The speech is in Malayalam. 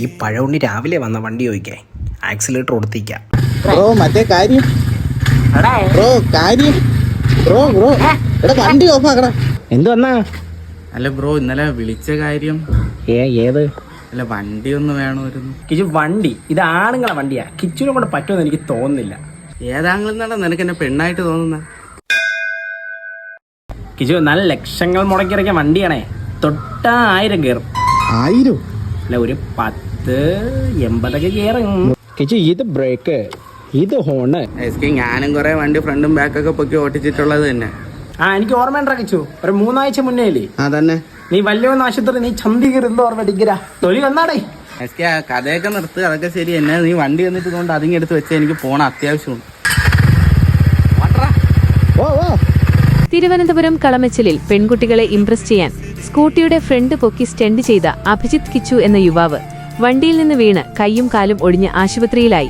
ഈ പഴവുണ്ണി രാവിലെ വന്ന വണ്ടി ചോദിക്കേ, ആക്സിലേറ്റർ കൊടുത്തിക്കാം. ബ്രോ മറ്റേ കാര്യം ബ്രോ ഇവിടെ വണ്ടി ഓഫ് ആക്കടാ. എന്ത് വന്നാ? അല്ല ബ്രോ, ഇന്നലെ വിളിച്ച കാര്യം. ഏത്? അല്ല, വണ്ടി ഒന്ന് വേണമായിരുന്നു. കിച്ചു, വണ്ടി ഇത് ആണുങ്ങളെ വണ്ടിയാ. കിച്ചുവിനെ കൊണ്ട് പറ്റുമെന്ന് എനിക്ക് തോന്നുന്നില്ല. ഏതാണെന്നാണ് നിനക്ക് എന്നെ പെണ്ണായിട്ട് തോന്നുന്ന? കിച്ചു, നല്ല ലക്ഷങ്ങൾ മുടക്കിറക്കിയ വണ്ടിയാണേ. തൊട്ടാ 1000 കയറും. 1000? അല്ല, ഒരു 10-80 കയറും. കിച്ചു, ഇത് ബ്രേക്ക്, ഇത് ഹോണ്. ഞാനും കുറെ വണ്ടി ഫ്രണ്ടും ബാക്കൊക്കെ പൊക്കി ഓട്ടിച്ചിട്ടുള്ളത് തന്നെ. എനിക്ക് ഓർമ്മയുണ്ടാ കിച്ചു, ഒരു 3 ആഴ്ച മുന്നേ അല്ലേ തന്നെ നീ വല്യോന്ന് ആശുപത്രി നീ ചന്തി കയറുന്ന ഓർമ്മ ഡിഗ്രാ തൊലി വന്നാടേ. കഥയൊക്കെ നിർത്ത്, അതൊക്കെ ശരി. എന്നെ നീ വണ്ടി വന്നിട്ട് കൊണ്ട് അതിങ്ങെടുത്ത് വെച്ചാൽ എനിക്ക് പോണ അത്യാവശ്യമാണ്. തിരുവനന്തപുരം കളമച്ചിലിൽ പെൺകുട്ടികളെ ഇംപ്രസ് ചെയ്യാൻ സ്കൂട്ടിയുടെ ഫ്രണ്ട് പൊക്കി സ്റ്റണ്ട് ചെയ്ത അഭിജിത്ത് കിച്ചു എന്ന യുവാവ് വണ്ടിയിൽ നിന്ന് വീണ് കൈയും കാലും ഒടിഞ്ഞ് ആശുപത്രിയിലായി.